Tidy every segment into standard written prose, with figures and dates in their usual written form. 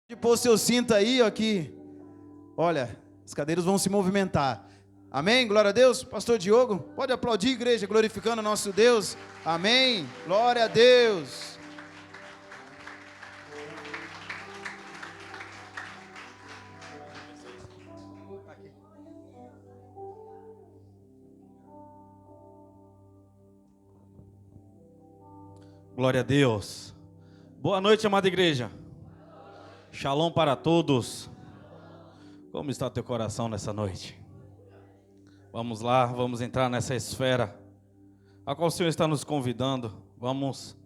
De pôr seu cinto aí, ó, que, olha, as cadeiras vão se movimentar. Amém? Glória a Deus. Pastor Diogo, pode aplaudir, igreja, glorificando o nosso Deus. Amém? Glória a Deus. Glória a Deus. Boa noite, amada igreja. Shalom para todos. Como está teu coração nessa noite? Vamos lá, vamos entrar nessa esfera a qual o Senhor está nos convidando. Vamos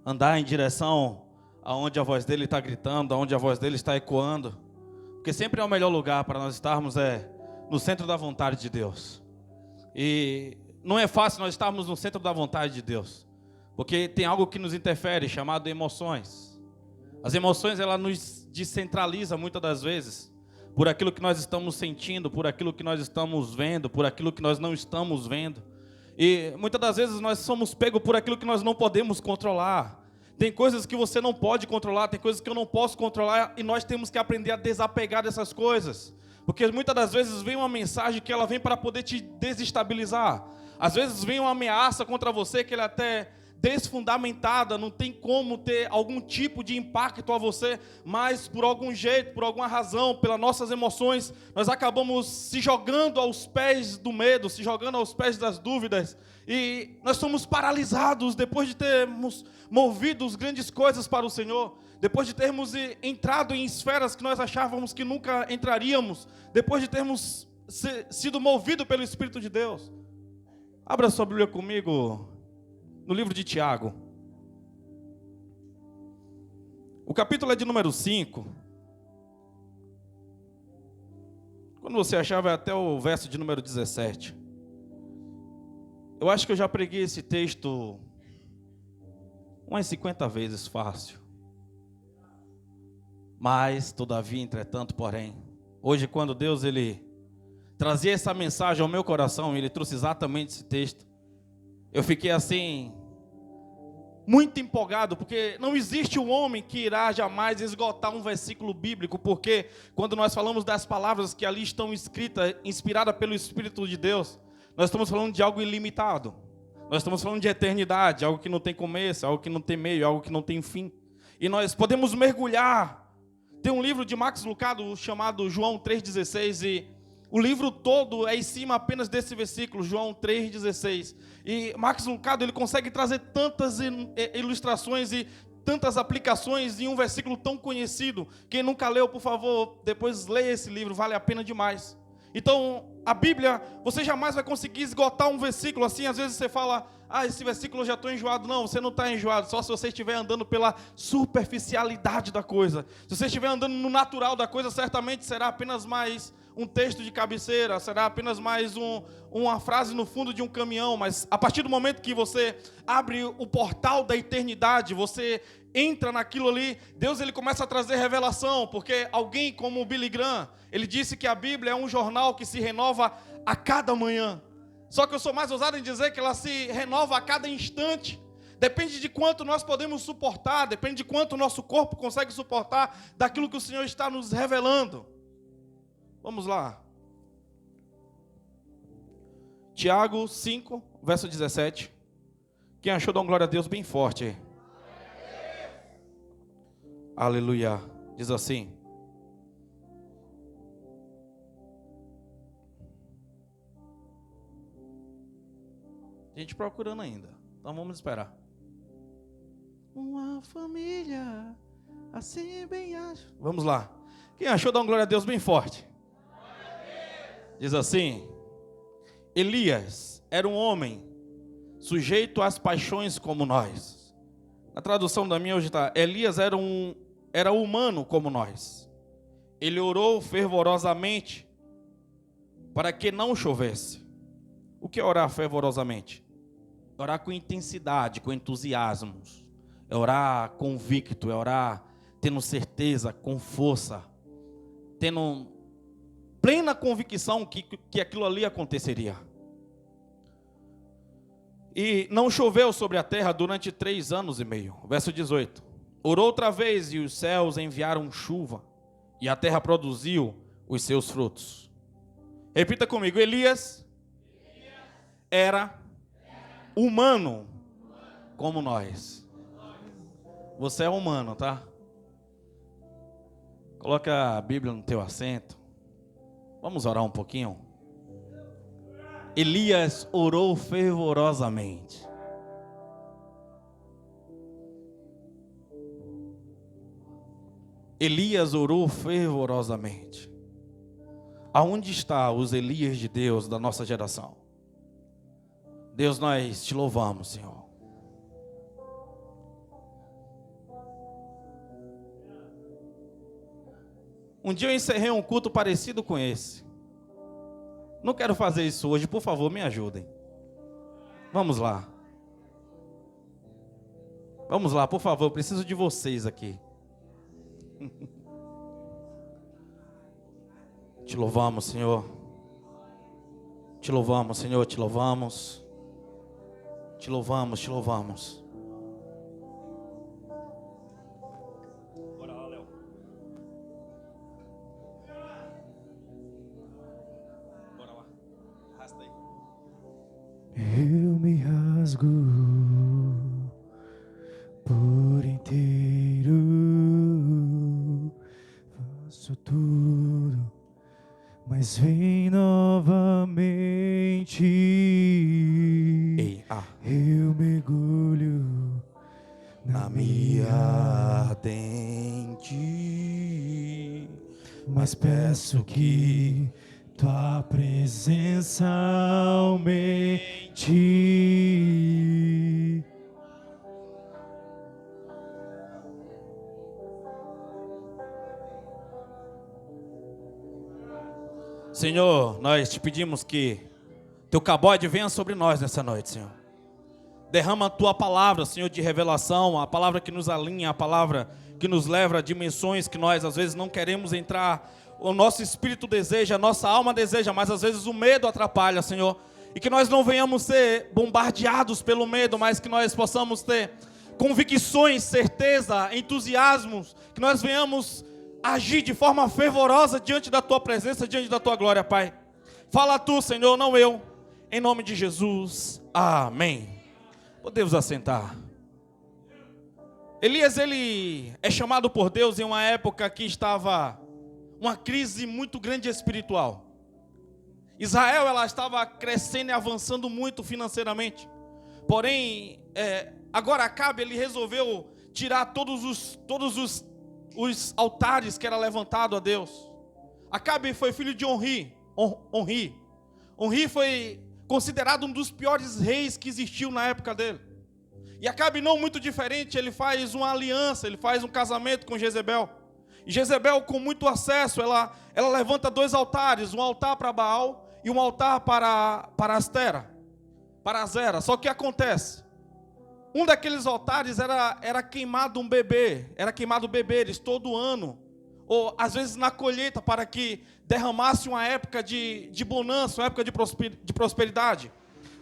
andar em direção aonde a voz dele está gritando, aonde a voz dele está ecoando. Porque sempre é o melhor lugar para nós estarmos no centro da vontade de Deus. E não é fácil nós estarmos no centro da vontade de Deus, porque tem algo que nos interfere, chamado emoções. As emoções, ela nos descentraliza muitas das vezes, por aquilo que nós estamos sentindo, por aquilo que nós estamos vendo, por aquilo que nós não estamos vendo. E muitas das vezes nós somos pegos por aquilo que nós não podemos controlar. Tem coisas que você não pode controlar, tem coisas que eu não posso controlar, e nós temos que aprender a desapegar dessas coisas. Porque muitas das vezes vem uma mensagem que ela vem para poder te desestabilizar. Às vezes vem uma ameaça contra você que ela até desfundamentada, não tem como ter algum tipo de impacto a você, mas por algum jeito, por alguma razão, pelas nossas emoções, nós acabamos se jogando aos pés do medo, se jogando aos pés das dúvidas, e nós somos paralisados depois de termos movido grandes coisas para o Senhor, depois de termos entrado em esferas que nós achávamos que nunca entraríamos, depois de termos sido movidos pelo Espírito de Deus. Abra sua Bíblia comigo no livro de Tiago. O capítulo é de número 5. Quando você achar, vai até o verso de número 17. Eu acho que eu já preguei esse texto umas 50 vezes fácil. Mas, todavia, entretanto, porém, hoje quando Deus ele trazia essa mensagem ao meu coração, ele trouxe exatamente esse texto, eu fiquei assim, muito empolgado, porque não existe um homem que irá jamais esgotar um versículo bíblico, porque quando nós falamos das palavras que ali estão escritas, inspiradas pelo Espírito de Deus, nós estamos falando de algo ilimitado, nós estamos falando de eternidade, algo que não tem começo, algo que não tem meio, algo que não tem fim, e nós podemos mergulhar. Tem um livro de Max Lucado chamado João 3,16, e o livro todo é em cima apenas desse versículo, João 3,16. E Max Lucado ele consegue trazer tantas ilustrações e tantas aplicações em um versículo tão conhecido. Quem nunca leu, por favor, depois leia esse livro, vale a pena demais. Então, a Bíblia, você jamais vai conseguir esgotar um versículo assim. Às vezes você fala, esse versículo eu já estou enjoado. Não, você não está enjoado, só se você estiver andando pela superficialidade da coisa. Se você estiver andando no natural da coisa, certamente será apenas mais um texto de cabeceira, será apenas mais uma frase no fundo de um caminhão, mas a partir do momento que você abre o portal da eternidade, você entra naquilo ali, Deus ele começa a trazer revelação, porque alguém como o Billy Graham, ele disse que a Bíblia é um jornal que se renova a cada manhã, só que eu sou mais ousado em dizer que ela se renova a cada instante. Depende de quanto nós podemos suportar, depende de quanto o nosso corpo consegue suportar daquilo que o Senhor está nos revelando. Vamos lá. Tiago 5, verso 17. Quem achou, dá uma glória a Deus bem forte aí. Aleluia. Diz assim: gente procurando ainda, então vamos esperar. Uma família assim bem acho. Vamos lá. Quem achou, dá uma glória a Deus bem forte. Diz assim: Elias era um homem sujeito às paixões como nós. Na tradução da minha hoje está: Elias era humano como nós. Ele orou fervorosamente para que não chovesse. O que é orar fervorosamente? Orar com intensidade, com entusiasmo. É orar convicto, é orar tendo certeza, com força, tendo plena convicção que aquilo ali aconteceria. E não choveu sobre a terra durante 3 anos e meio. Verso 18. orou outra vez e os céus enviaram chuva e a terra produziu os seus frutos. Repita comigo, Elias era humano como nós. Você é humano, tá? Coloca a Bíblia no teu assento. Vamos orar um pouquinho. Elias orou fervorosamente. Elias orou fervorosamente. Aonde está os Elias de Deus da nossa geração? Deus, nós te louvamos, Senhor. Um dia eu encerrei um culto parecido com esse. Não quero fazer isso hoje, por favor, me ajudem. Vamos lá. Vamos lá, por favor, eu preciso de vocês aqui. Te louvamos, Senhor. Te louvamos, Senhor, te louvamos. Te louvamos, te louvamos. Bora lá, Léo. Bora lá. Arrasta aí. Eu me rasgo por inteiro, faço tudo, mas vem novamente. Eu mergulho Na minha ardente, mas peço que tua presença aumente. Senhor, nós te pedimos que teu cabode venha sobre nós nessa noite, Senhor. Derrama a tua palavra, Senhor, de revelação, a palavra que nos alinha, a palavra que nos leva a dimensões que nós às vezes não queremos entrar. O nosso espírito deseja, a nossa alma deseja, mas às vezes o medo atrapalha, Senhor. E que nós não venhamos ser bombardeados pelo medo, mas que nós possamos ter convicções, certeza, entusiasmos, que nós venhamos agir de forma fervorosa diante da tua presença, diante da tua glória, Pai. Fala tu, Senhor, não eu. Em nome de Jesus, amém. Podemos assentar. Elias, ele é chamado por Deus em uma época que estava uma crise muito grande espiritual. Israel, ela estava crescendo e avançando muito financeiramente. Porém, agora Acabe, ele resolveu tirar todos os altares que era levantado a Deus. Acabe foi filho de Onri. Onri foi considerado um dos piores reis que existiu na época dele. E Acabe, não muito diferente, ele faz uma aliança, ele faz um casamento com Jezebel. E Jezebel, com muito acesso, ela levanta 2 altares, um altar para Baal e um altar para Astera, para Azera. Só que acontece, um daqueles altares era queimado um bebê, era queimado bebês todo ano, ou às vezes na colheita, para que derramasse uma época de bonança, uma época de prosperidade.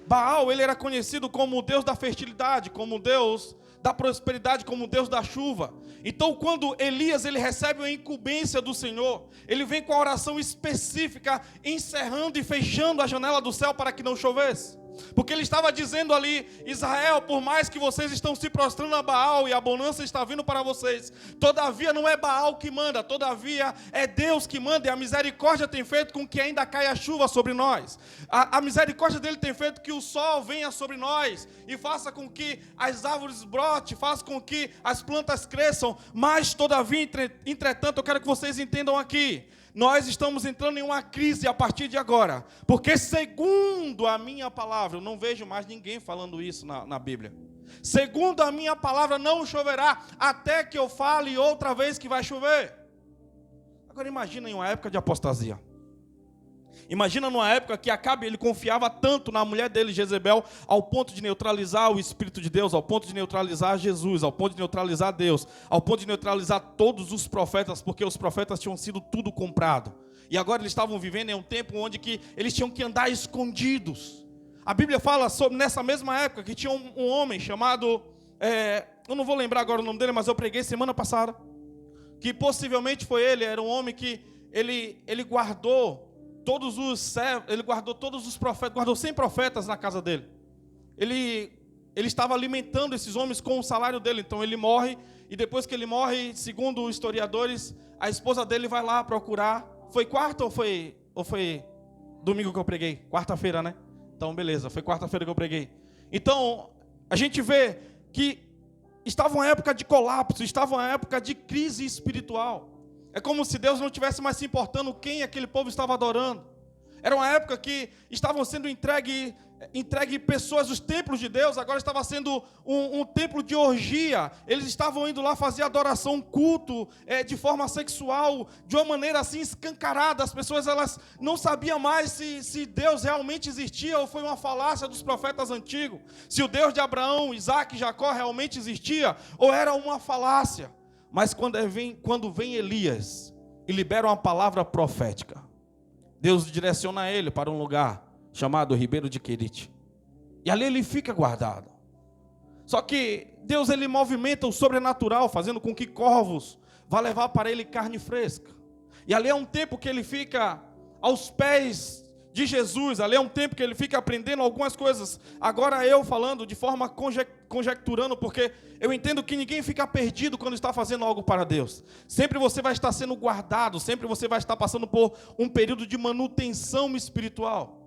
Baal, ele era conhecido como o Deus da fertilidade, como o Deus da prosperidade, como o Deus da chuva. Então, quando Elias ele recebe a incumbência do Senhor, ele vem com a oração específica, encerrando e fechando a janela do céu para que não chovesse. Porque ele estava dizendo ali: Israel, por mais que vocês estão se prostrando a Baal e a bonança está vindo para vocês, todavia não é Baal que manda, todavia é Deus que manda, e a misericórdia tem feito com que ainda caia a chuva sobre nós. A misericórdia dele tem feito que o sol venha sobre nós e faça com que as árvores brotem, faça com que as plantas cresçam. Mas todavia, entretanto, eu quero que vocês entendam aqui, nós estamos entrando em uma crise a partir de agora, porque segundo a minha palavra, eu não vejo mais ninguém falando isso na Bíblia. Segundo a minha palavra, não choverá até que eu fale outra vez que vai chover. Agora imagina em uma época de apostasia. Imagina numa época que Acabe, ele confiava tanto na mulher dele, Jezebel, ao ponto de neutralizar o Espírito de Deus, ao ponto de neutralizar Jesus, ao ponto de neutralizar Deus, ao ponto de neutralizar todos os profetas, porque os profetas tinham sido tudo comprado. E agora eles estavam vivendo em um tempo onde que eles tinham que andar escondidos. A Bíblia fala sobre, nessa mesma época, que tinha um homem chamado eu não vou lembrar agora o nome dele, mas eu preguei semana passada, que possivelmente foi ele, era um homem que ele guardou todos os servos, ele guardou todos os profetas, guardou 100 profetas na casa dele. Ele estava alimentando esses homens com o salário dele. Então ele morre, e depois que ele morre, segundo os historiadores, a esposa dele vai lá procurar. Foi quarta ou foi domingo que eu preguei? Quarta-feira, né? Então beleza, foi quarta-feira que eu preguei. Então a gente vê que estava uma época de colapso, estava uma época de crise espiritual. É como se Deus não tivesse mais se importando quem aquele povo estava adorando. Era uma época que estavam sendo entregue pessoas, os templos de Deus, agora estava sendo um templo de orgia. Eles estavam indo lá fazer adoração, culto, de forma sexual, de uma maneira assim escancarada. As pessoas elas não sabiam mais se Deus realmente existia ou foi uma falácia dos profetas antigos. Se o Deus de Abraão, Isaac e Jacó realmente existia ou era uma falácia. Mas quando vem Elias e libera uma palavra profética, Deus direciona ele para um lugar chamado Ribeiro de Querite. E ali ele fica guardado. Só que Deus ele movimenta o sobrenatural, fazendo com que corvos vá levar para ele carne fresca. E ali é um tempo que ele fica aos pés de Jesus. Ali é um tempo que ele fica aprendendo algumas coisas. Agora eu falando de forma conjecturando, porque eu entendo que ninguém fica perdido quando está fazendo algo para Deus. Sempre você vai estar sendo guardado, sempre você vai estar passando por um período de manutenção espiritual.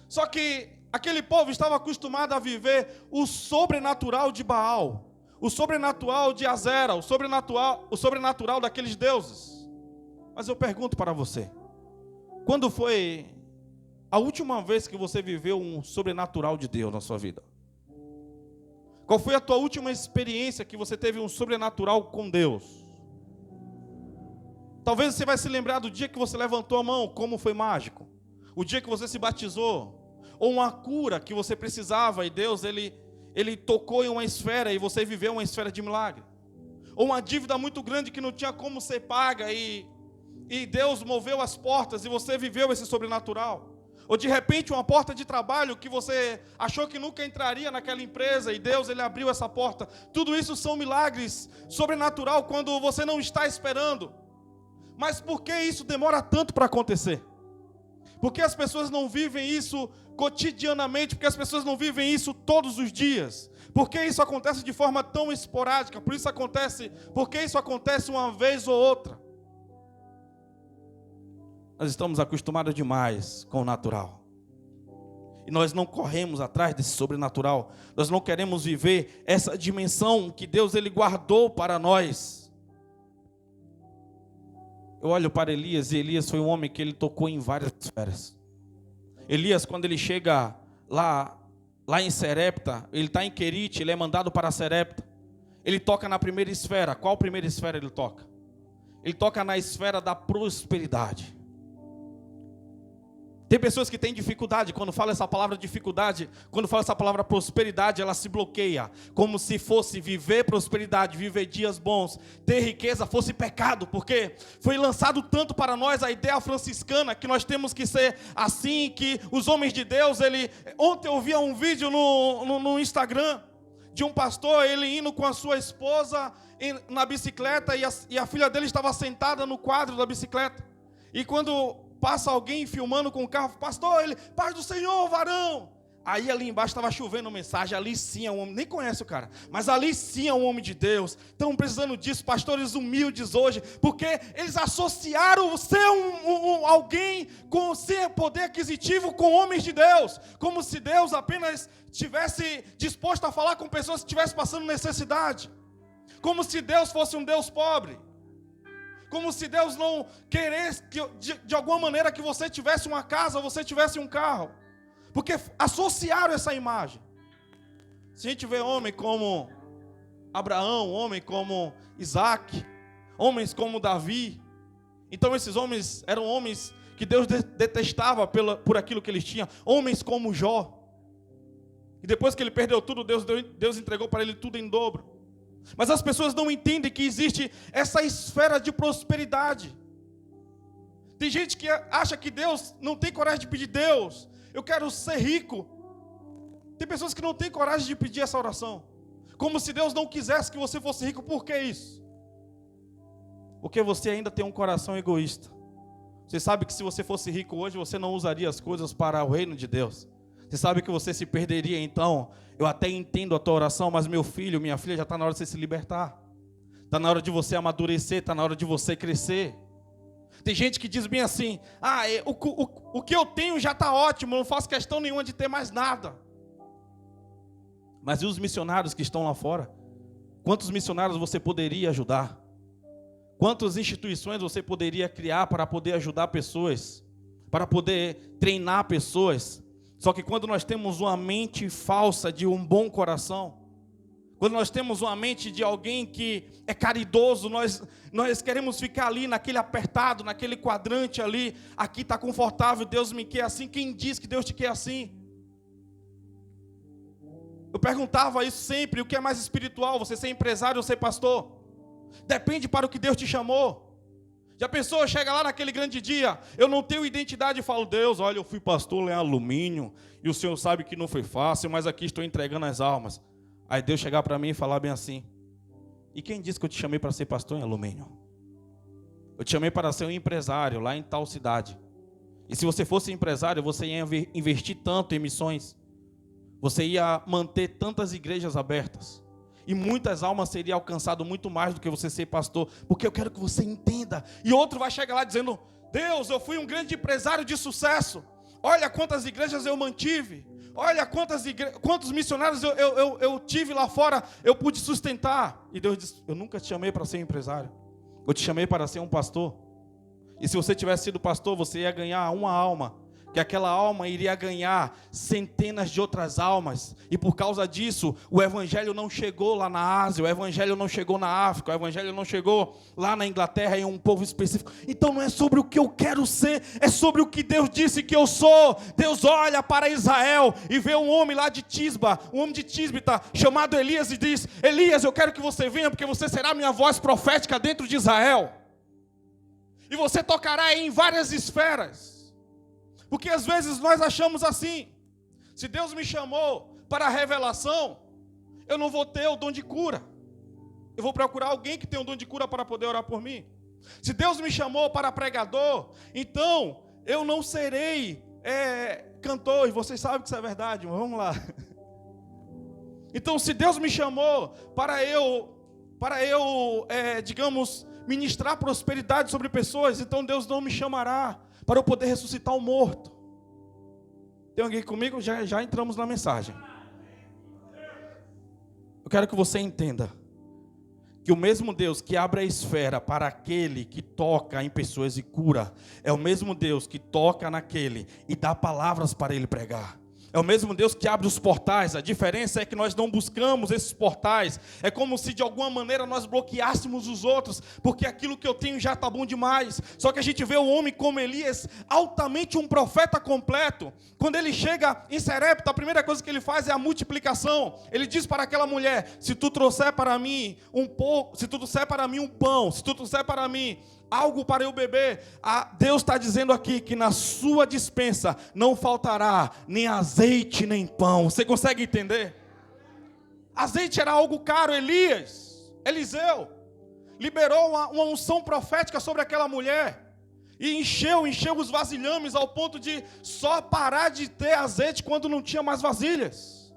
Só que aquele povo estava acostumado a viver o sobrenatural de Baal, o sobrenatural de Azera, o sobrenatural daqueles deuses. Mas eu pergunto para você, quando foi a última vez que você viveu um sobrenatural de Deus na sua vida? Qual foi a tua última experiência que você teve um sobrenatural com Deus? Talvez você vai se lembrar do dia que você levantou a mão, como foi mágico. O dia que você se batizou. Ou uma cura que você precisava e Deus ele tocou em uma esfera e você viveu uma esfera de milagre. Ou uma dívida muito grande que não tinha como ser paga e Deus moveu as portas e você viveu esse sobrenatural. Ou de repente uma porta de trabalho que você achou que nunca entraria naquela empresa e Deus ele abriu essa porta. Tudo isso são milagres sobrenatural quando você não está esperando. Mas por que isso demora tanto para acontecer? Por que as pessoas não vivem isso cotidianamente? Porque as pessoas não vivem isso todos os dias? Por que isso acontece de forma tão esporádica? Por que isso acontece uma vez ou outra? Nós estamos acostumados demais com o natural. E nós não corremos atrás desse sobrenatural. Nós não queremos viver essa dimensão que Deus ele guardou para nós. Eu olho para Elias, e Elias foi um homem que ele tocou em várias esferas. Elias, quando ele chega lá em Serepta, ele está em Querite, ele é mandado para Serepta. Ele toca na primeira esfera. Qual primeira esfera ele toca? Ele toca na esfera da prosperidade. Tem pessoas que têm dificuldade, quando fala essa palavra dificuldade, quando fala essa palavra prosperidade, ela se bloqueia, como se fosse viver prosperidade, viver dias bons, ter riqueza fosse pecado, porque foi lançado tanto para nós a ideia franciscana, que nós temos que ser assim, que os homens de Deus, ontem eu vi um vídeo no Instagram, de um pastor, ele indo com a sua esposa na bicicleta, e a filha dele estava sentada no quadro da bicicleta, e quando passa alguém filmando com o carro, pastor, ele, paz do Senhor, varão. Aí ali embaixo estava chovendo mensagem, ali sim é um homem, nem conhece o cara, mas ali sim é um homem de Deus. Estão precisando disso, pastores humildes hoje, porque eles associaram ser alguém sem poder aquisitivo com homens de Deus, como se Deus apenas estivesse disposto a falar com pessoas que estivessem passando necessidade, como se Deus fosse um Deus pobre. Como se Deus não queresse, de alguma maneira, que você tivesse uma casa, você tivesse um carro. Porque associaram essa imagem. Se a gente vê homem como Abraão, homem como Isaac, homens como Davi. Então esses homens eram homens que Deus detestava por aquilo que eles tinham. Homens como Jó. E depois que ele perdeu tudo, Deus entregou para ele tudo em dobro. Mas as pessoas não entendem que existe essa esfera de prosperidade. Tem gente que acha que Deus não tem coragem de pedir, Deus, eu quero ser rico. Tem pessoas que não têm coragem de pedir essa oração. como se Deus não quisesse que você fosse rico. Por que isso? Porque você ainda tem um coração egoísta. Você sabe que se você fosse rico hoje, você não usaria as coisas para o reino de Deus. Você sabe que você se perderia. Então, eu até entendo a tua oração, mas meu filho, minha filha, já está na hora de você se libertar. Está na hora de você amadurecer, está na hora de você crescer. Tem gente que diz bem assim, o que eu tenho já está ótimo, eu não faço questão nenhuma de ter mais nada. Mas e os missionários que estão lá fora? Quantos missionários você poderia ajudar? Quantas instituições você poderia criar para poder ajudar pessoas? Para poder treinar pessoas? Só que quando nós temos uma mente falsa de um bom coração, quando nós temos uma mente de alguém que é caridoso, nós queremos ficar ali naquele apertado, naquele quadrante ali, aqui está confortável, Deus me quer assim. Quem diz que Deus te quer assim? Eu perguntava isso sempre, o que é mais espiritual, você ser empresário ou ser pastor? Depende para o que Deus te chamou. Já pensou, chega lá naquele grande dia, eu não tenho identidade e falo, Deus, olha, eu fui pastor lá em alumínio, e o Senhor sabe que não foi fácil, mas aqui estou entregando as almas. Aí Deus chegar para mim e falar bem assim, e quem disse que eu te chamei para ser pastor em alumínio? Eu te chamei para ser um empresário lá em tal cidade. E se você fosse empresário, você ia investir tanto em missões, você ia manter tantas igrejas abertas, e muitas almas seriam alcançadas muito mais do que você ser pastor, porque eu quero que você entenda. E outro vai chegar lá dizendo, Deus, eu fui um grande empresário de sucesso, olha quantas igrejas eu mantive, olha quantos missionários eu tive lá fora, eu pude sustentar. E Deus diz, eu nunca te chamei para ser empresário, eu te chamei para ser um pastor. E se você tivesse sido pastor, você ia ganhar uma alma, que aquela alma iria ganhar centenas de outras almas, e por causa disso, o evangelho não chegou lá na Ásia, o evangelho não chegou na África, o evangelho não chegou lá na Inglaterra em um povo específico. Então não é sobre o que eu quero ser, é sobre o que Deus disse que eu sou. Deus olha para Israel e vê um homem lá de Tisba, um homem de Tisbita, chamado Elias, e diz, Elias, eu quero que você venha, porque você será minha voz profética dentro de Israel, e você tocará em várias esferas. Porque às vezes nós achamos assim, se Deus me chamou para a revelação, eu não vou ter o dom de cura. Eu vou procurar alguém que tem o dom de cura para poder orar por mim. Se Deus me chamou para pregador, então eu não serei cantor. E vocês sabem que isso é verdade, mas vamos lá. Então se Deus me chamou para eu digamos, ministrar prosperidade sobre pessoas, então Deus não me chamará para eu poder ressuscitar o morto. Tem alguém comigo? Já entramos na mensagem. Eu quero que você entenda que o mesmo Deus que abre a esfera para aquele que toca em pessoas e cura, é o mesmo Deus que toca naquele e dá palavras para ele pregar. É o mesmo Deus que abre os portais. A diferença é que nós não buscamos esses portais. É como se de alguma maneira nós bloqueássemos os outros, porque aquilo que eu tenho já está bom demais. Só que a gente vê o homem como Elias, altamente um profeta completo. Quando ele chega em Serepta, a primeira coisa que ele faz é a multiplicação. Ele diz para aquela mulher, se tu trouxer para mim um pouco, se tu trouxer para mim um pão, se tu trouxer para mim algo para eu beber, Deus está dizendo aqui que na sua despensa não faltará nem azeite nem pão. Você consegue entender? Azeite era algo caro. Eliseu liberou uma unção profética sobre aquela mulher e encheu os vasilhames ao ponto de só parar de ter azeite quando não tinha mais vasilhas.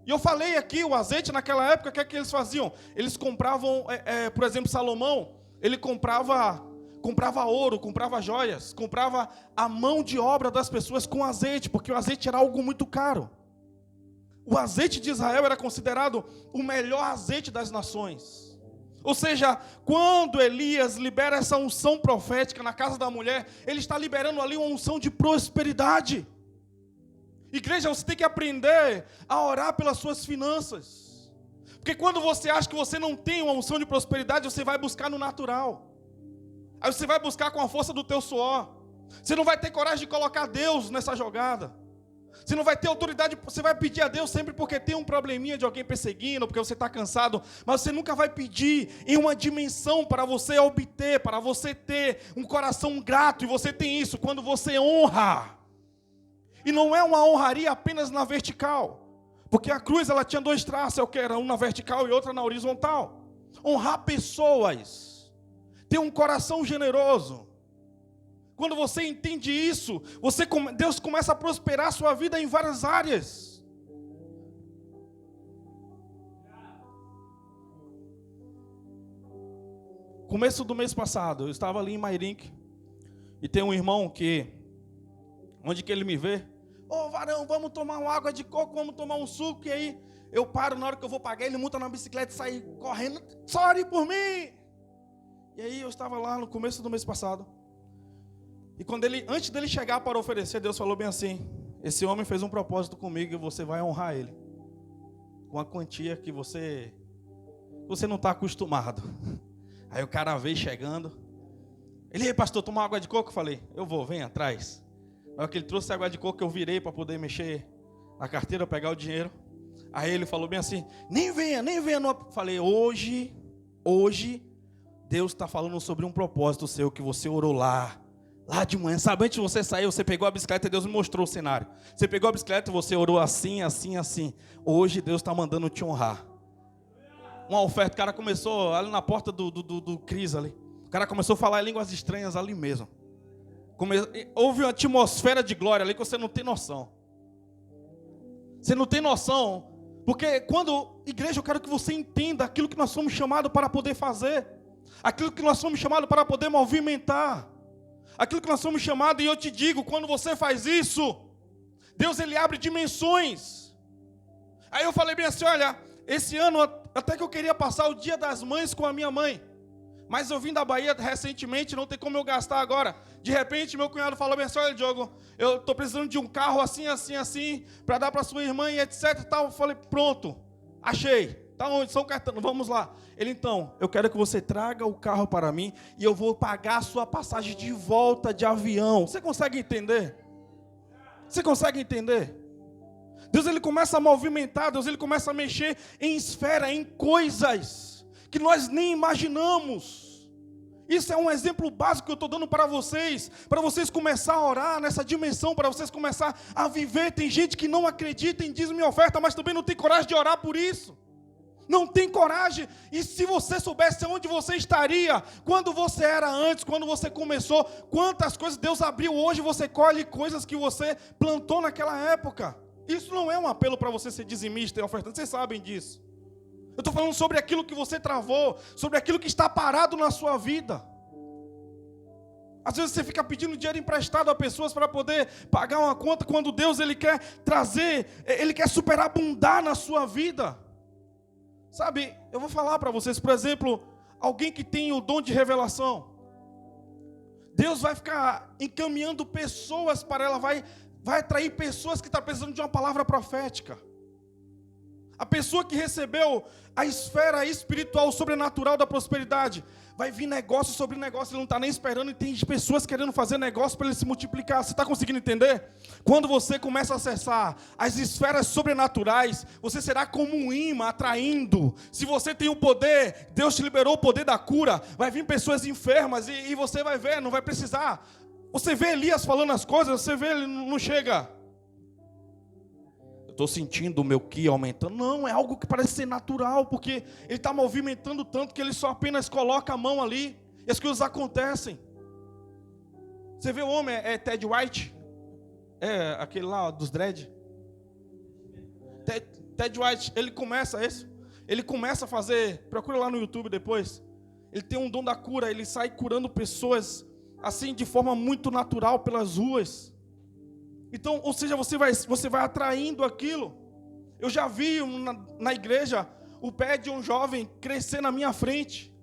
E eu falei aqui, o azeite naquela época, o que é que eles faziam? Eles compravam, por exemplo, Salomão, ele comprava ouro, comprava joias, comprava a mão de obra das pessoas com azeite, porque o azeite era algo muito caro. O azeite de Israel era considerado o melhor azeite das nações. Ou seja, quando Elias libera essa unção profética na casa da mulher, ele está liberando ali uma unção de prosperidade. Igreja, você tem que aprender a orar pelas suas finanças. Porque quando você acha que você não tem uma unção de prosperidade, você vai buscar no natural. Aí você vai buscar com a força do teu suor. Você não vai ter coragem de colocar Deus nessa jogada. Você não vai ter autoridade, você vai pedir a Deus sempre porque tem um probleminha de alguém perseguindo, porque você está cansado. Mas você nunca vai pedir em uma dimensão para você obter, para você ter um coração grato. E você tem isso quando você honra. E não é uma honraria apenas na vertical. Porque a cruz ela tinha 2 traços, que era um na vertical e outra na horizontal. Honrar pessoas, ter um coração generoso. Quando você entende isso, Deus começa a prosperar a sua vida em várias áreas. Começo do mês passado, eu estava ali em Mairinque, e tem um irmão onde que ele me vê, ô varão, vamos tomar uma água de coco, vamos tomar um suco, e aí eu paro na hora que eu vou pagar, ele monta na bicicleta e sai correndo, só ore por mim. E aí eu estava lá no começo do mês passado, e antes dele chegar para oferecer, Deus falou bem assim, esse homem fez um propósito comigo e você vai honrar ele, com a quantia que você não está acostumado. Aí o cara veio chegando, ele, pastor, toma água de coco? Eu falei, eu vou, vem atrás. Na hora que ele trouxe a água de coco, eu virei para poder mexer na carteira, pegar o dinheiro. Aí ele falou bem assim, nem venha. Falei, hoje, Deus está falando sobre um propósito seu, que você orou lá de manhã. Sabe, antes de você sair, você pegou a bicicleta e Deus me mostrou o cenário. Você pegou a bicicleta e você orou assim. Hoje Deus está mandando te honrar. Uma oferta, o cara começou ali na porta do Cris ali. O cara começou a falar em línguas estranhas ali mesmo. Houve uma atmosfera de glória ali que você não tem noção. Você não tem noção. Porque igreja, eu quero que você entenda aquilo que nós somos chamados para poder fazer. Aquilo que nós somos chamados para poder movimentar. Aquilo que nós somos chamados, e eu te digo, quando você faz isso, Deus ele abre dimensões. Aí eu falei bem assim, olha, esse ano até que eu queria passar o Dia das Mães com a minha mãe. Mas eu vim da Bahia recentemente, não tem como eu gastar agora. De repente, meu cunhado falou bem assim, olha, Diogo, eu estou precisando de um carro assim, para dar para sua irmã e etc e tal. Eu falei, pronto, achei. Está onde? São Caetano, vamos lá. Ele, então, eu quero que você traga o carro para mim e eu vou pagar a sua passagem de volta de avião. Você consegue entender? Você consegue entender? Deus ele começa a movimentar, Deus ele começa a mexer em esfera, em coisas que nós nem imaginamos. Isso é um exemplo básico que eu estou dando para vocês começar a orar nessa dimensão, para vocês começar a viver. Tem gente que não acredita em dízimo e oferta, mas também não tem coragem de orar por isso. Não tem coragem. E se você soubesse onde você estaria, quando você era antes, quando você começou, quantas coisas Deus abriu, hoje você colhe coisas que você plantou naquela época. Isso não é um apelo para você ser dizimista e ofertante, vocês sabem disso. Eu estou falando sobre aquilo que você travou, sobre aquilo que está parado na sua vida. Às vezes você fica pedindo dinheiro emprestado a pessoas para poder pagar uma conta, quando Deus ele quer trazer, ele quer superabundar na sua vida. Sabe, eu vou falar para vocês, por exemplo, alguém que tem o dom de revelação. Deus vai ficar encaminhando pessoas para ela, vai atrair pessoas que estão precisando de uma palavra profética. A pessoa que recebeu a esfera espiritual, sobrenatural da prosperidade, vai vir negócio sobre negócio, ele não está nem esperando, e tem pessoas querendo fazer negócio para ele se multiplicar. Você está conseguindo entender? Quando você começa a acessar as esferas sobrenaturais, você será como um imã atraindo. Se você tem o poder, Deus te liberou o poder da cura, vai vir pessoas enfermas e você vai ver, não vai precisar. Você vê Elias falando as coisas, você vê, ele não chega. Estou sentindo o meu ki aumentando. Não, é algo que parece ser natural, porque ele está movimentando tanto que ele só apenas coloca a mão ali e as coisas acontecem. Você vê o homem, é Ted White? É aquele lá dos dread? Ted White, ele começa a fazer, procura lá no YouTube depois. Ele tem um dom da cura, ele sai curando pessoas assim de forma muito natural pelas ruas. Então, ou seja, você vai atraindo aquilo. Eu já vi na igreja o pé de um jovem crescer na minha frente.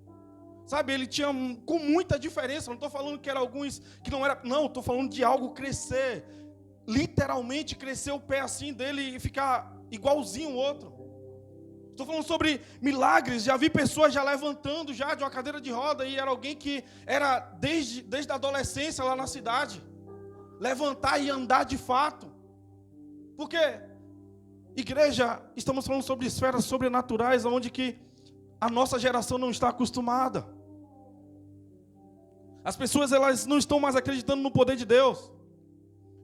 Sabe, ele tinha com muita diferença. Não estou falando que era alguns que não era. Não, estou falando de algo crescer. Literalmente crescer o pé assim dele e ficar igualzinho o outro. Estou falando sobre milagres. Já vi pessoas já levantando já de uma cadeira de roda. E era alguém que era desde a adolescência lá na cidade. Levantar e andar de fato. Porque, igreja, estamos falando sobre esferas sobrenaturais, onde que a nossa geração não está acostumada. As pessoas elas não estão mais acreditando no poder de Deus,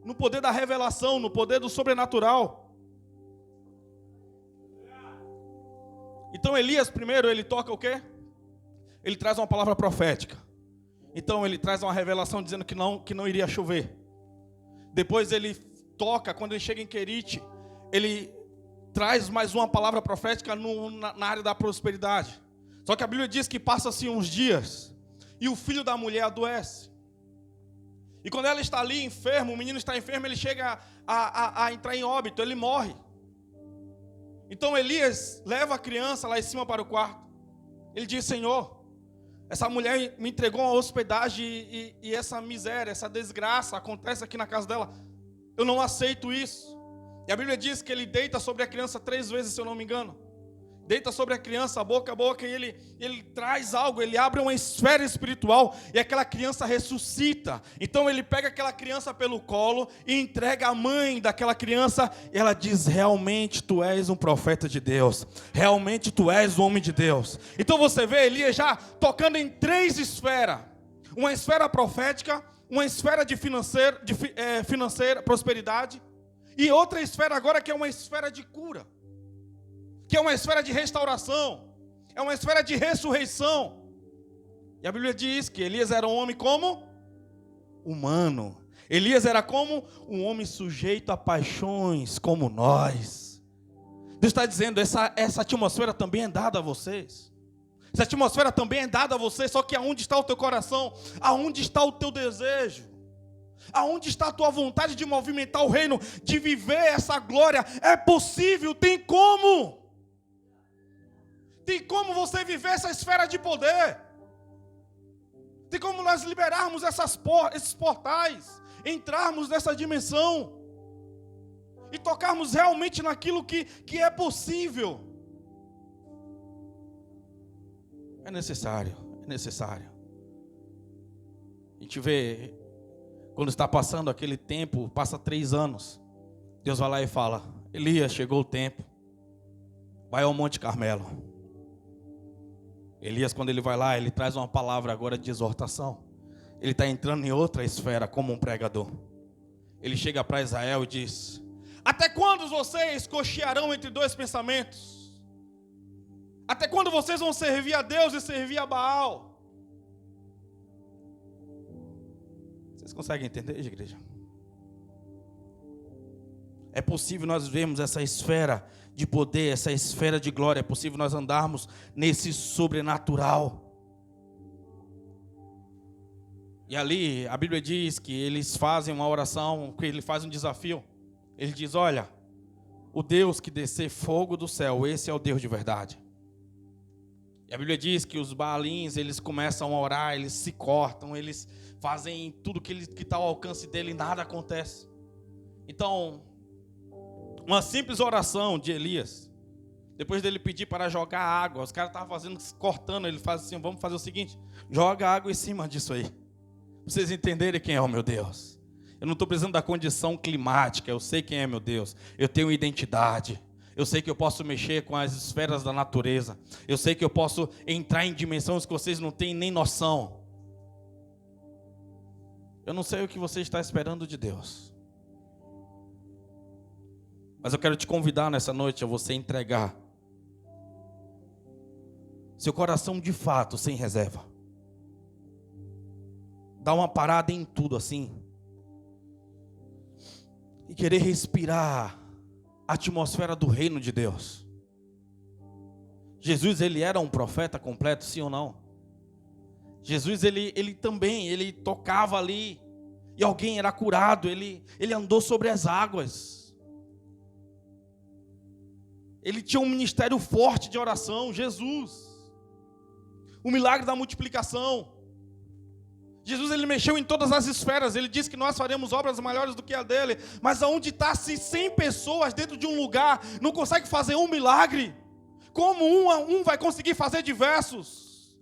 no poder da revelação, no poder do sobrenatural. Então Elias primeiro, ele toca o quê? Ele traz uma palavra profética. Então ele traz uma revelação dizendo que não iria chover. Depois ele toca, quando ele chega em Querite, ele traz mais uma palavra profética na área da prosperidade. Só que a Bíblia diz que passa-se uns dias e o filho da mulher adoece. E quando ela está ali enfermo, o menino está enfermo, ele chega a entrar em óbito, ele morre. Então Elias leva a criança lá em cima para o quarto. Ele diz: Senhor, essa mulher me entregou uma hospedagem e essa miséria, essa desgraça acontece aqui na casa dela. Eu não aceito isso. E a Bíblia diz que ele deita sobre a criança 3 vezes, se eu não me engano. Deita sobre a criança, boca a boca, e ele traz algo, ele abre uma esfera espiritual, e aquela criança ressuscita. Então ele pega aquela criança pelo colo e entrega a mãe daquela criança, e ela diz: realmente tu és um profeta de Deus, realmente tu és um homem de Deus. Então você vê Elias já tocando em 3 esferas: uma esfera profética, uma esfera de financeira, prosperidade, e outra esfera agora que é uma esfera de cura, que é uma esfera de restauração, é uma esfera de ressurreição. E a Bíblia diz que Elias era um homem como? Humano. Elias era como? Um homem sujeito a paixões como nós. Deus está dizendo, essa atmosfera também é dada a vocês. Essa atmosfera também é dada a vocês, só que aonde está o teu coração? Aonde está o teu desejo? Aonde está a tua vontade de movimentar o reino, de viver essa glória? É possível, tem como. Tem como você viver essa esfera de poder. Tem como nós liberarmos esses portais, entrarmos nessa dimensão e tocarmos realmente naquilo que é possível. É necessário. A gente vê, quando está passando aquele tempo, passa 3 anos, Deus vai lá e fala: Elias, chegou o tempo, vai ao Monte Carmelo. Elias, quando ele vai lá, ele traz uma palavra agora de exortação. Ele está entrando em outra esfera como um pregador. Ele chega para Israel e diz: até quando vocês cochearão entre 2 pensamentos? Até quando vocês vão servir a Deus e servir a Baal? Vocês conseguem entender, igreja? É possível nós vermos essa esfera de poder, essa esfera de glória. É possível nós andarmos nesse sobrenatural. E ali a Bíblia diz que eles fazem uma oração, que ele faz um desafio. Ele diz: olha, o Deus que descer fogo do céu, esse é o Deus de verdade. E a Bíblia diz que os Baalins, eles começam a orar, eles se cortam, eles fazem tudo que está ao alcance dele e nada acontece. Então, uma simples oração de Elias, depois dele pedir para jogar água, os caras estavam cortando, ele faz assim: vamos fazer o seguinte, joga água em cima disso aí, pra vocês entenderem quem é o meu Deus. Eu não estou precisando da condição climática, eu sei quem é meu Deus, eu tenho identidade, eu sei que eu posso mexer com as esferas da natureza, eu sei que eu posso entrar em dimensões que vocês não têm nem noção. Eu não sei o que você está esperando de Deus, mas eu quero te convidar nessa noite a você entregar seu coração de fato, sem reserva. Dar uma parada em tudo assim. E querer respirar a atmosfera do reino de Deus. Jesus, ele era um profeta completo, sim ou não? Jesus, ele também, ele tocava ali e alguém era curado, ele andou sobre as águas. Ele tinha um ministério forte de oração. Jesus, o milagre da multiplicação. Jesus, ele mexeu em todas as esferas. Ele disse que nós faremos obras maiores do que a dele. Mas aonde está, se 100 pessoas dentro de um lugar não conseguem fazer um milagre, como um vai conseguir fazer diversos?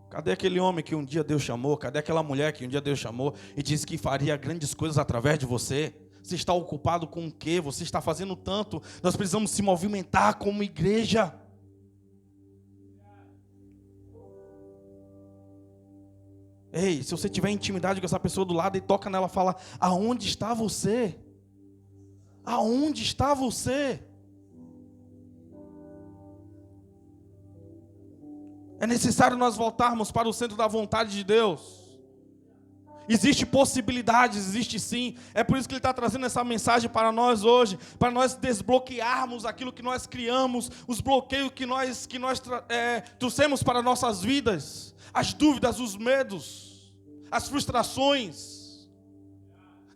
Cadê aquele homem que um dia Deus chamou? Cadê aquela mulher que um dia Deus chamou e disse que faria grandes coisas através de você? Você está ocupado com o quê? Você está fazendo tanto. Nós precisamos se movimentar como igreja. Ei, se você tiver intimidade com essa pessoa do lado e toca nela, fala: aonde está você? Aonde está você? É necessário nós voltarmos para o centro da vontade de Deus. Existe possibilidades, existe sim. É por isso que Ele está trazendo essa mensagem para nós hoje, para nós desbloquearmos aquilo que nós criamos, os bloqueios que nós trouxemos para nossas vidas, as dúvidas, os medos, as frustrações,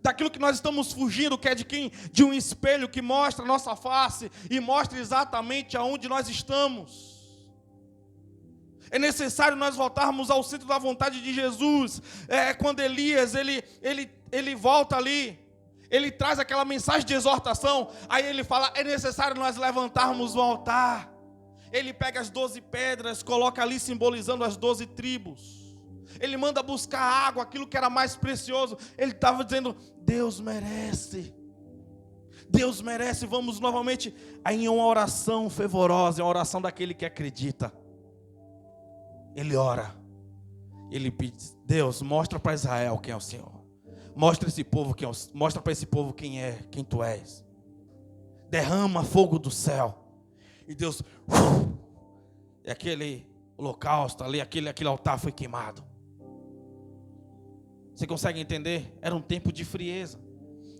daquilo que nós estamos fugindo, que é de um espelho que mostra a nossa face e mostra exatamente aonde nós estamos. É necessário nós voltarmos ao centro da vontade de Jesus. Quando Elias, ele volta ali, ele traz aquela mensagem de exortação, aí ele fala, é necessário nós levantarmos o altar. Ele pega as 12 pedras, coloca ali simbolizando as 12 tribos. Ele manda buscar água, aquilo que era mais precioso. Ele estava dizendo, Deus merece. Deus merece, vamos novamente em uma oração fervorosa, uma oração daquele que acredita. Ele ora, ele pede, Deus, mostra para Israel quem é o Senhor. Mostra esse povo mostra para esse povo quem tu és. Derrama fogo do céu. E Deus, e aquele holocausto ali, aquele altar foi queimado. Você consegue entender? Era um tempo de frieza.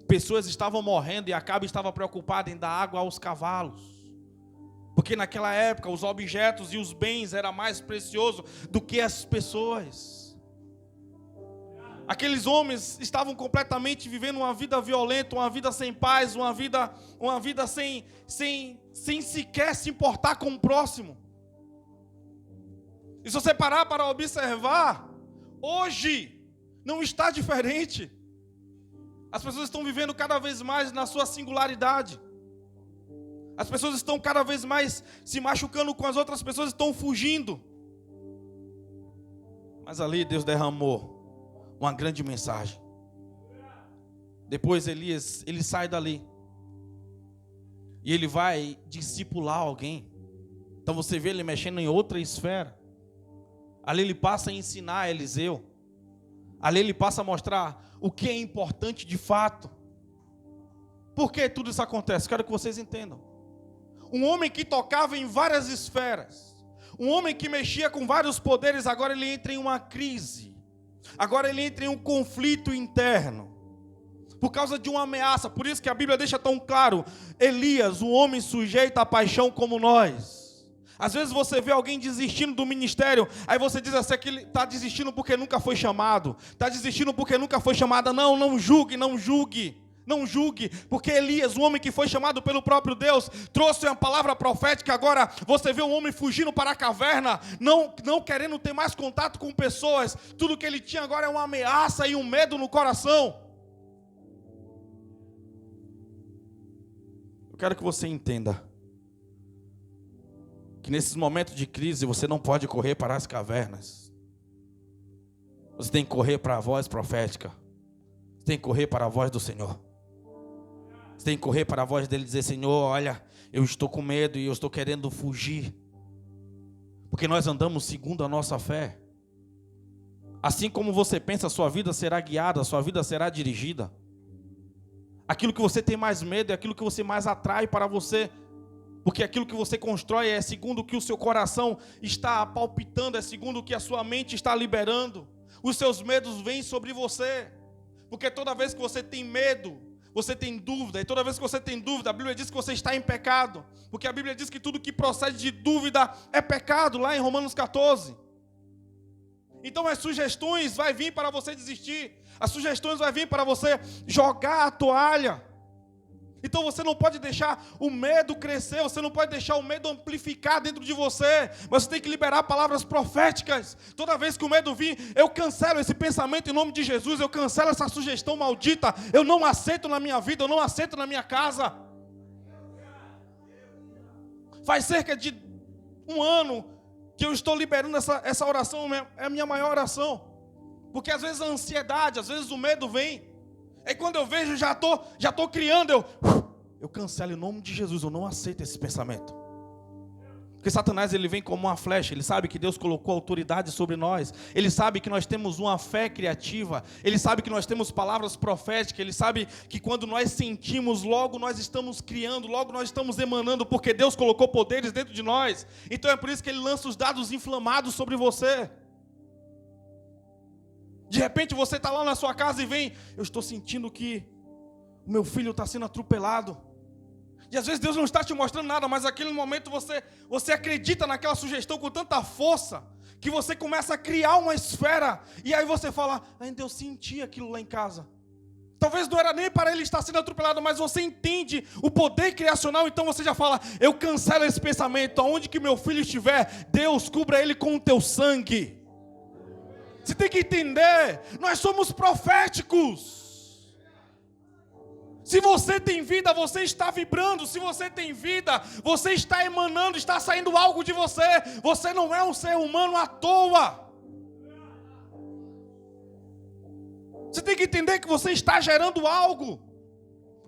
Pessoas estavam morrendo e Acabe estava preocupado em dar água aos cavalos. Porque naquela época os objetos e os bens eram mais preciosos do que as pessoas. Aqueles homens estavam completamente vivendo uma vida violenta, uma vida sem paz, uma vida sem sequer se importar com o próximo. E se você parar para observar, hoje não está diferente. As pessoas estão vivendo cada vez mais na sua singularidade. As pessoas estão cada vez mais se machucando com as outras pessoas, estão fugindo. Mas ali Deus derramou uma grande mensagem. Depois Elias, ele sai dali. E ele vai discipular alguém. Então você vê ele mexendo em outra esfera. Ali ele passa a ensinar a Eliseu. Ali ele passa a mostrar o que é importante de fato. Por que tudo isso acontece? Quero que vocês entendam. Um homem que tocava em várias esferas, um homem que mexia com vários poderes, agora ele entra em uma crise, agora ele entra em um conflito interno, por causa de uma ameaça. Por isso que a Bíblia deixa tão claro, Elias, um homem sujeito à paixão como nós. Às vezes você vê alguém desistindo do ministério, aí você diz assim, que ele está desistindo porque nunca foi chamado, está desistindo porque nunca foi chamada. Não julgue, não julgue. Não julgue, porque Elias, um homem que foi chamado pelo próprio Deus, trouxe uma palavra profética. Agora você vê um homem fugindo para a caverna, não querendo ter mais contato com pessoas. Tudo que ele tinha agora é uma ameaça e um medo no coração. Eu quero que você entenda que nesses momentos de crise você não pode correr para as cavernas. Você tem que correr para a voz profética. Você tem que correr para a voz do Senhor. Você tem que correr para a voz dele e dizer, Senhor, olha, eu estou com medo e eu estou querendo fugir. Porque nós andamos segundo a nossa fé. Assim como você pensa, a sua vida será guiada, a sua vida será dirigida. Aquilo que você tem mais medo é aquilo que você mais atrai para você. Porque aquilo que você constrói é segundo o que o seu coração está palpitando, é segundo o que a sua mente está liberando. Os seus medos vêm sobre você. Porque toda vez que você tem medo, você tem dúvida, e toda vez que você tem dúvida, a Bíblia diz que você está em pecado, porque a Bíblia diz que tudo que procede de dúvida é pecado, lá em Romanos 14. Então as sugestões vão vir para você desistir, as sugestões vão vir para você jogar a toalha. Então você não pode deixar o medo crescer, você não pode deixar o medo amplificar dentro de você, mas você tem que liberar palavras proféticas. Toda vez que o medo vir, eu cancelo esse pensamento em nome de Jesus, eu cancelo essa sugestão maldita, eu não aceito na minha vida, eu não aceito na minha casa. Faz cerca de 1 ano que eu estou liberando essa oração, é a minha maior oração, porque às vezes a ansiedade, às vezes o medo vem. Aí quando eu vejo, já tô criando, eu cancelo em nome de Jesus, eu não aceito esse pensamento. Porque Satanás, ele vem como uma flecha. Ele sabe que Deus colocou autoridade sobre nós. Ele sabe que nós temos uma fé criativa. Ele sabe que nós temos palavras proféticas. Ele sabe que quando nós sentimos, logo nós estamos criando, logo nós estamos emanando, porque Deus colocou poderes dentro de nós. Então é por isso que ele lança os dados inflamados sobre você. De repente você está lá na sua casa e vem: eu estou sentindo que o meu filho está sendo atropelado. E às vezes Deus não está te mostrando nada, mas naquele momento você acredita naquela sugestão com tanta força, que você começa a criar uma esfera, e aí você fala: ainda eu senti aquilo lá em casa. Talvez não era nem para ele estar sendo atropelado, mas você entende o poder criacional, então você já fala: eu cancelo esse pensamento, aonde que meu filho estiver, Deus cubra ele com o teu sangue. Você tem que entender, nós somos proféticos. Se você tem vida, você está vibrando. Se você tem vida, você está emanando, está saindo algo de você. Você não é um ser humano à toa. Você tem que entender que você está gerando algo,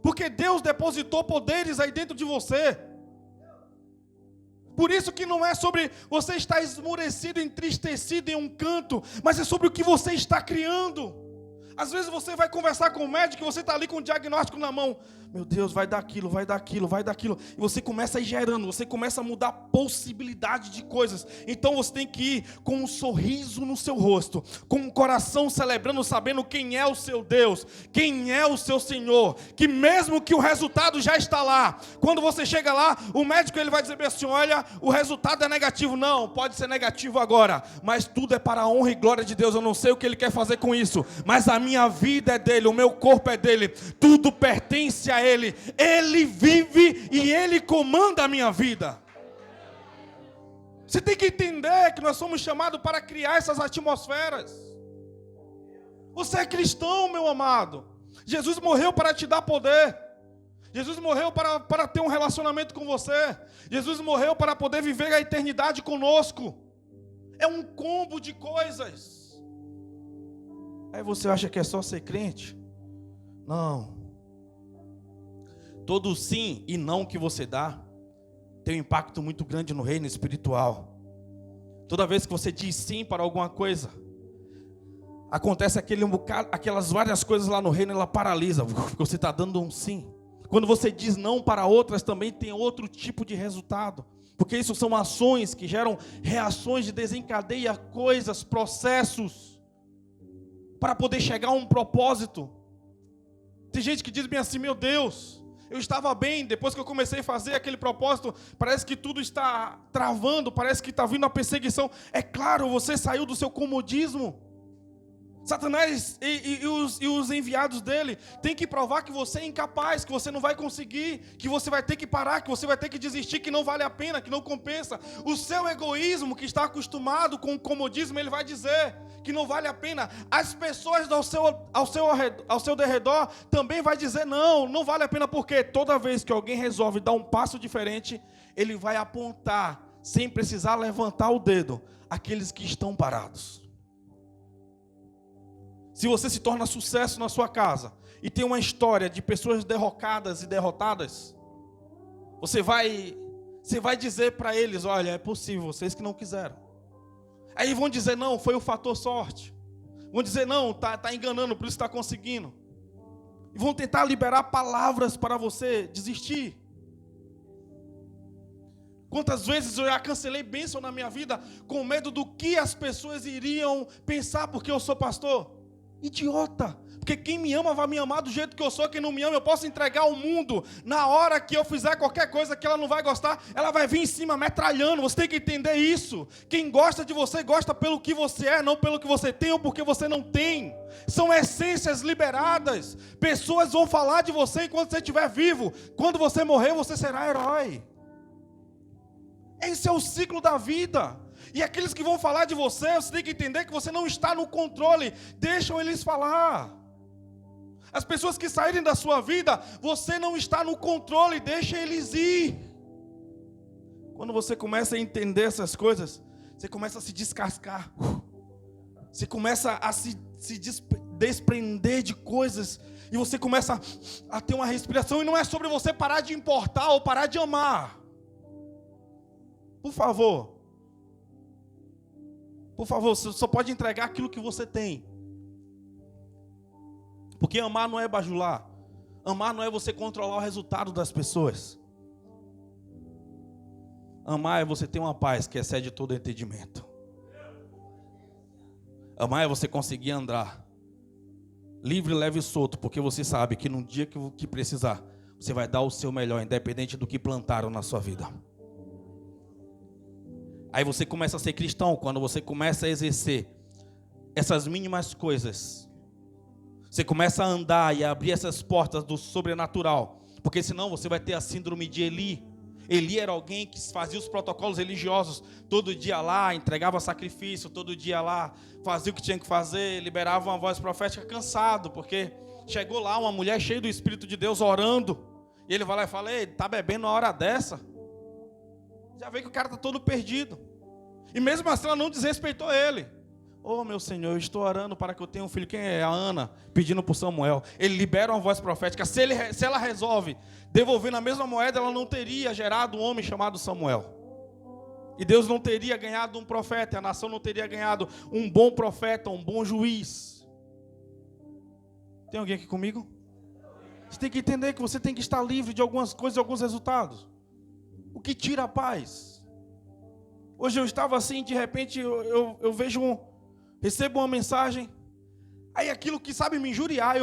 porque Deus depositou poderes aí dentro de você. Por isso que não é sobre você estar esmurecido, entristecido em um canto, mas é sobre o que você está criando. Às vezes você vai conversar com o médico e você está ali com o diagnóstico na mão. Meu Deus, vai dar aquilo, vai dar aquilo, vai dar aquilo. E você começa a ir gerando, você começa a mudar a possibilidade de coisas. Então você tem que ir com um sorriso no seu rosto, com um coração celebrando, sabendo quem é o seu Deus, quem é o seu Senhor. Que mesmo que o resultado já está lá, quando você chega lá, o médico ele vai dizer bem assim: olha, o resultado é negativo. Não, pode ser negativo agora, mas tudo é para a honra e glória de Deus. Eu não sei o que ele quer fazer com isso, mas a minha vida é dele, o meu corpo é dele, tudo pertence a ele. Ele vive e ele comanda a minha vida. Você tem que entender que nós somos chamados para criar essas atmosferas. Você é cristão, meu amado. Jesus morreu para te dar poder. Jesus morreu para ter um relacionamento com você. Jesus morreu para poder viver a eternidade conosco. É um combo de coisas. Aí você acha que é só ser crente? Não. Todo sim e não que você dá tem um impacto muito grande no reino espiritual. Toda vez que você diz sim para alguma coisa, acontece aquelas várias coisas lá no reino, ela paralisa, porque você está dando um sim. Quando você diz não para outras, também tem outro tipo de resultado, porque isso são ações que geram reações, de desencadeia coisas, processos, para poder chegar a um propósito. Tem gente que diz bem assim: meu Deus, eu estava bem, depois que eu comecei a fazer aquele propósito, parece que tudo está travando, parece que está vindo a perseguição. É claro, você saiu do seu comodismo. Satanás e os enviados dele têm que provar que você é incapaz, que você não vai conseguir, que você vai ter que parar, que você vai ter que desistir, que não vale a pena, que não compensa. O seu egoísmo, que está acostumado com o comodismo, ele vai dizer que não vale a pena. As pessoas ao seu derredor também vai dizer não vale a pena, porque toda vez que alguém resolve dar um passo diferente, ele vai apontar, sem precisar levantar o dedo, aqueles que estão parados. Se você se torna sucesso na sua casa e tem uma história de pessoas derrocadas e derrotadas, você vai dizer para eles: olha, é possível, vocês que não quiseram. Aí vão dizer: não, foi o fator sorte. Vão dizer: não, tá enganando, por isso está conseguindo. E vão tentar liberar palavras para você desistir. Quantas vezes eu já cancelei bênção na minha vida com medo do que as pessoas iriam pensar porque eu sou pastor? Idiota, porque quem me ama vai me amar do jeito que eu sou. Quem não me ama, eu posso entregar ao mundo. Na hora que eu fizer qualquer coisa que ela não vai gostar, ela vai vir em cima metralhando. Você tem que entender isso. Quem gosta de você, gosta pelo que você é, não pelo que você tem ou porque você não tem. São essências liberadas. Pessoas vão falar de você enquanto você estiver vivo. Quando você morrer, você será herói. Esse é o ciclo da vida. E aqueles que vão falar de você, você tem que entender que você não está no controle. Deixam eles falar. As pessoas que saírem da sua vida, você não está no controle. Deixa eles ir. Quando você começa a entender essas coisas, você começa a se descascar. Você começa a se desprender de coisas. E você começa a ter uma respiração. E não é sobre você parar de importar ou parar de amar. Por favor. Por favor, você só pode entregar aquilo que você tem. Porque amar não é bajular. Amar não é você controlar o resultado das pessoas. Amar é você ter uma paz que excede todo entendimento. Amar é você conseguir andar livre, leve e solto, porque você sabe que no dia que precisar, você vai dar o seu melhor, independente do que plantaram na sua vida. Aí você começa a ser cristão quando você começa a exercer essas mínimas coisas. Você começa a andar e a abrir essas portas do sobrenatural, porque senão você vai ter a síndrome de Eli. Eli era alguém que fazia os protocolos religiosos, todo dia lá, entregava sacrifício, todo dia lá, fazia o que tinha que fazer, liberava uma voz profética, cansado, porque chegou lá uma mulher cheia do Espírito de Deus orando, e ele vai lá e fala: ei, tá bebendo uma hora dessa? Já vê que o cara está todo perdido. E mesmo assim ela não desrespeitou ele. Oh, meu Senhor, eu estou orando para que eu tenha um filho. Quem é? A Ana, pedindo por Samuel. Ele libera uma voz profética. Se ela resolve devolver na mesma moeda, ela não teria gerado um homem chamado Samuel. E Deus não teria ganhado um profeta. A nação não teria ganhado um bom profeta, um bom juiz. Tem alguém aqui comigo? Você tem que entender que você tem que estar livre de algumas coisas, de alguns resultados. O que tira a paz? Hoje eu estava assim, de repente eu vejo recebo uma mensagem, aí aquilo que sabe me injuriar,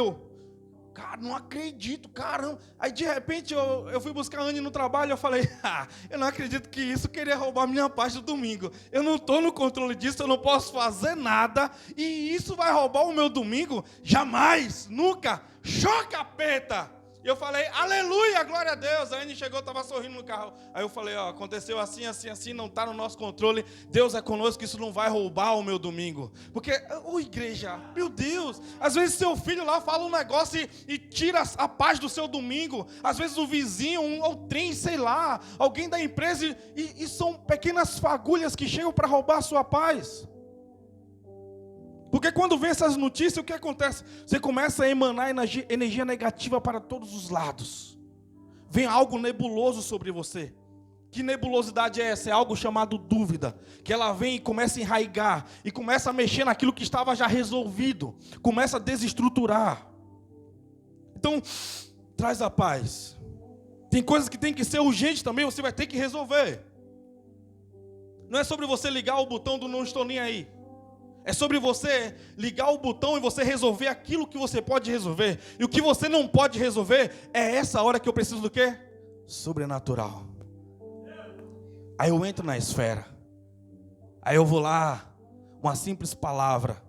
cara, não acredito, caramba. Aí de repente eu fui buscar a Anne no trabalho, eu falei: eu não acredito que isso queria roubar minha paz do domingo. Eu não estou no controle disso, eu não posso fazer nada, e isso vai roubar o meu domingo? Jamais, nunca, choca capeta. E eu falei: aleluia, glória a Deus. A Anne chegou, estava sorrindo no carro. Aí eu falei: ó, aconteceu assim, assim, assim, não está no nosso controle. Deus é conosco, isso não vai roubar o meu domingo. Porque, igreja, meu Deus, às vezes seu filho lá fala um negócio e tira a paz do seu domingo. Às vezes o vizinho, ou trem, sei lá, alguém da empresa, e são pequenas fagulhas que chegam para roubar a sua paz. Porque quando vem essas notícias, o que acontece? Você começa a emanar energia negativa para todos os lados. Vem algo nebuloso sobre você. Que nebulosidade é essa? É algo chamado dúvida. Que ela vem e começa a enraigar. E começa a mexer naquilo que estava já resolvido. Começa a desestruturar. Então, traz a paz. Tem coisas que tem que ser urgente também, você vai ter que resolver. Não é sobre você ligar o botão do não estou nem aí. É sobre você ligar o botão e você resolver aquilo que você pode resolver. E o que você não pode resolver, é essa hora que eu preciso do quê? Sobrenatural. Aí eu entro na esfera. Aí eu vou lá, uma simples palavra.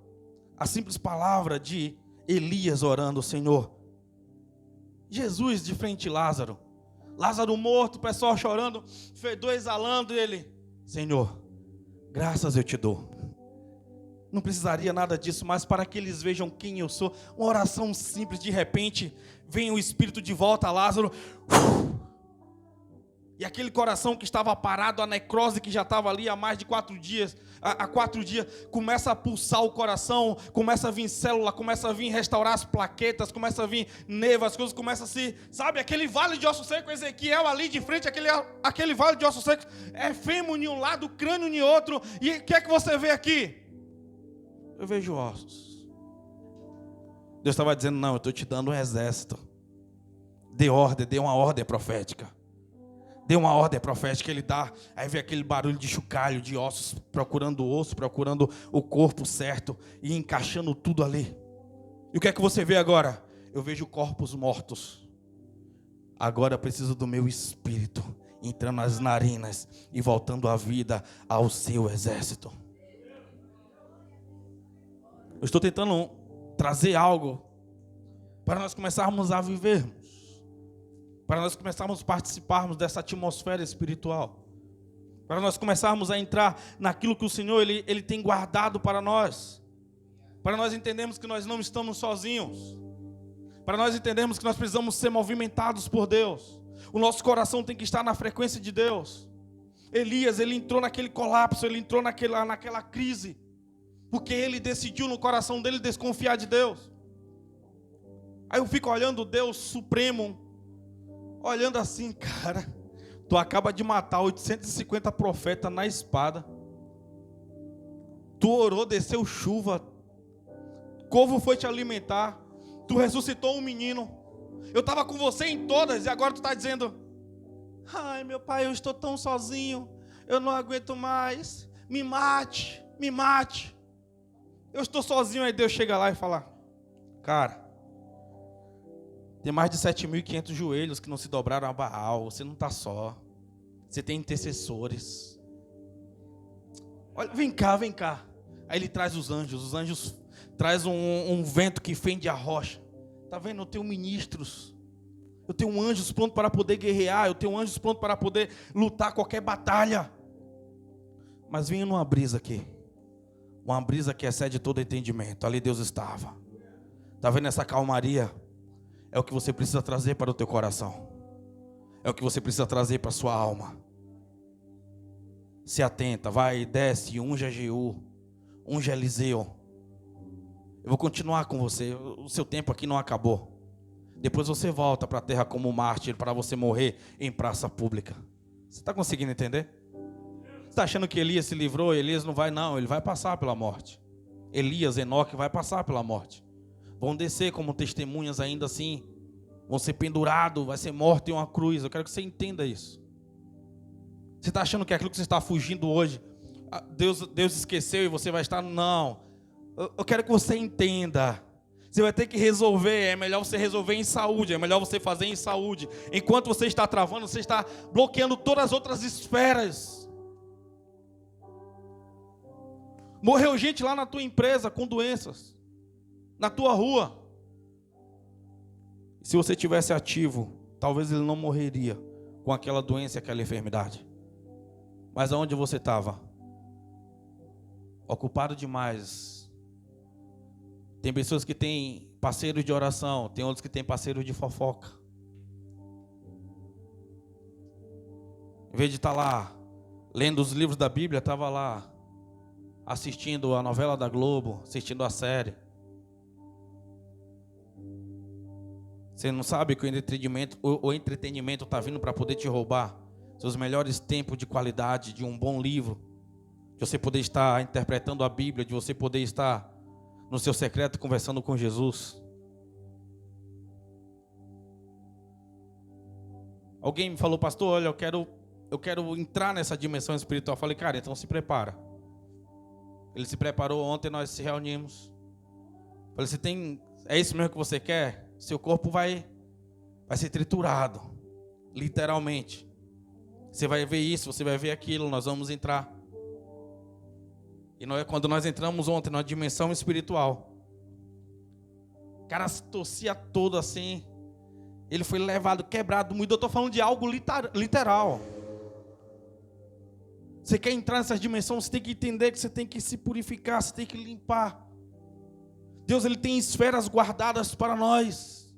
A simples palavra de Elias orando: Senhor. Jesus de frente a Lázaro. Lázaro morto, o pessoal chorando, fedor exalando, e ele: Senhor, graças eu te dou. Não precisaria nada disso, mas para que eles vejam quem eu sou. Uma oração simples, de repente, vem o Espírito de volta a Lázaro. E aquele coração que estava parado, a necrose que já estava ali há mais de 4 dias, há 4 dias, começa a pulsar o coração, começa a vir célula, começa a vir restaurar as plaquetas, começa a vir neva, as coisas começam a se... Sabe, aquele vale de ossos secos, Ezequiel ali de frente, aquele vale de ossos secos, é fêmur em um lado, crânio em outro, e o que é que você vê aqui? Eu vejo ossos. Deus estava dizendo: não, eu estou te dando um exército. Dê uma ordem profética. Dê uma ordem profética, ele dá. Aí vem aquele barulho de chocalho, de ossos, procurando o osso, procurando o corpo certo e encaixando tudo ali. E o que é que você vê agora? Eu vejo corpos mortos. Agora eu preciso do meu espírito entrando nas narinas e voltando a vida ao seu exército. Eu estou tentando trazer algo para nós começarmos a vivermos, para nós começarmos a participarmos dessa atmosfera espiritual, para nós começarmos a entrar naquilo que o Senhor ele tem guardado para nós entendermos que nós não estamos sozinhos, para nós entendermos que nós precisamos ser movimentados por Deus. O nosso coração tem que estar na frequência de Deus. Elias, ele entrou naquele colapso, ele entrou naquela crise, porque ele decidiu no coração dele desconfiar de Deus. Aí eu fico olhando Deus Supremo, olhando assim, cara, Tu acaba de matar 850 profetas na espada. Tu orou, desceu chuva. Corvo foi te alimentar. Tu ressuscitou um menino. Eu estava com você em todas e agora tu está dizendo: ai, meu pai, eu estou tão sozinho. Eu não aguento mais. Me mate, me mate. Eu estou sozinho. Aí Deus chega lá e fala: cara, tem mais de 7.500 joelhos que não se dobraram a Baal. Você não está só. Você tem intercessores. Olha, vem cá, vem cá. Aí ele traz os anjos traz um vento que fende a rocha. Está vendo? Eu tenho ministros. Eu tenho anjos prontos para poder guerrear. Eu tenho anjos prontos para poder lutar qualquer batalha. Mas vinha numa brisa aqui. Uma brisa que excede todo entendimento. Ali Deus estava. Está vendo essa calmaria? É o que você precisa trazer para o teu coração. É o que você precisa trazer para a sua alma. Se atenta, vai, desce, unge a Jeú, unge a Eliseu. Eu vou continuar com você. O seu tempo aqui não acabou. Depois você volta para a terra como mártir, para você morrer em praça pública. Você está conseguindo entender? Você está achando que Elias se livrou? Elias não vai, não. Ele vai passar pela morte. Elias, Enoque vai passar pela morte. Vão descer como testemunhas ainda assim. Vão ser pendurados, vai ser morto em uma cruz. Eu quero que você entenda isso. Você está achando que aquilo que você está fugindo hoje, Deus esqueceu e você vai estar? Não. Eu quero que você entenda. Você vai ter que resolver. É melhor você resolver em saúde. É melhor você fazer em saúde. Enquanto você está travando, você está bloqueando todas as outras esferas. Morreu gente lá na tua empresa com doenças. Na tua rua. Se você tivesse ativo, talvez ele não morreria com aquela doença, aquela enfermidade. Mas aonde você estava? Ocupado demais. Tem pessoas que têm parceiros de oração, tem outros que têm parceiros de fofoca. Em vez de estar lá lendo os livros da Bíblia, estava lá assistindo a novela da Globo, assistindo a série. Você não sabe que o entretenimento está vindo para poder te roubar seus melhores tempos de qualidade, de um bom livro, de você poder estar interpretando a Bíblia, de você poder estar no seu secreto conversando com Jesus. Alguém me falou: pastor, olha, eu quero entrar nessa dimensão espiritual. Eu falei: cara, então se prepara. Ele se preparou. Ontem nós se reunimos. Eu falei: é isso mesmo que você quer? Seu corpo vai ser triturado, literalmente. Você vai ver isso, você vai ver aquilo, nós vamos entrar. E quando nós entramos ontem na dimensão espiritual, o cara se torcia todo assim. Ele foi levado, quebrado, moído. Eu estou falando de algo literal. Você quer entrar nessas dimensões, você tem que entender que você tem que se purificar, você tem que limpar. Deus, Ele tem esferas guardadas para nós.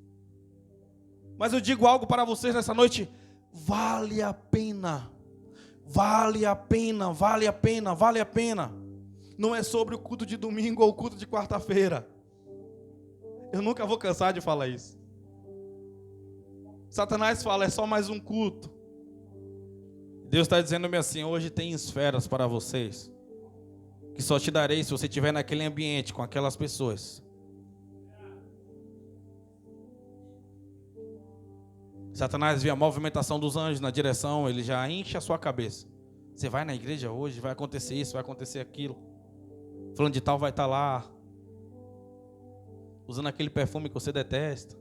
Mas eu digo algo para vocês nessa noite: vale a pena. Vale a pena, vale a pena, vale a pena. Não é sobre o culto de domingo ou o culto de quarta-feira. Eu nunca vou cansar de falar isso. Satanás fala: é só mais um culto. Deus está dizendo-me assim: hoje tem esferas para vocês, que só te darei se você estiver naquele ambiente com aquelas pessoas. Satanás vê a movimentação dos anjos na direção, ele já enche a sua cabeça. Você vai na igreja hoje, vai acontecer isso, vai acontecer aquilo. Fulano de tal vai estar lá, usando aquele perfume que você detesta.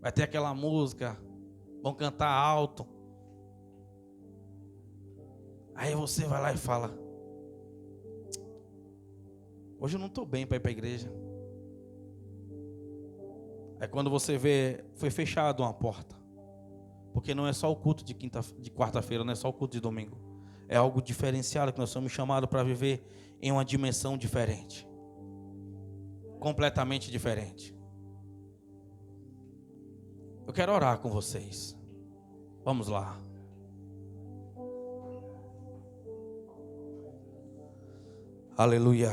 Vai ter aquela música, vão cantar alto. Aí você vai lá e fala: hoje eu não estou bem para ir para a igreja. Aí quando você vê, foi fechado uma porta. Porque não é só o culto de quarta-feira, não é só o culto de domingo. É algo diferenciado que nós somos chamados para viver em uma dimensão diferente. Completamente diferente. Eu quero orar com vocês. Vamos lá. Aleluia.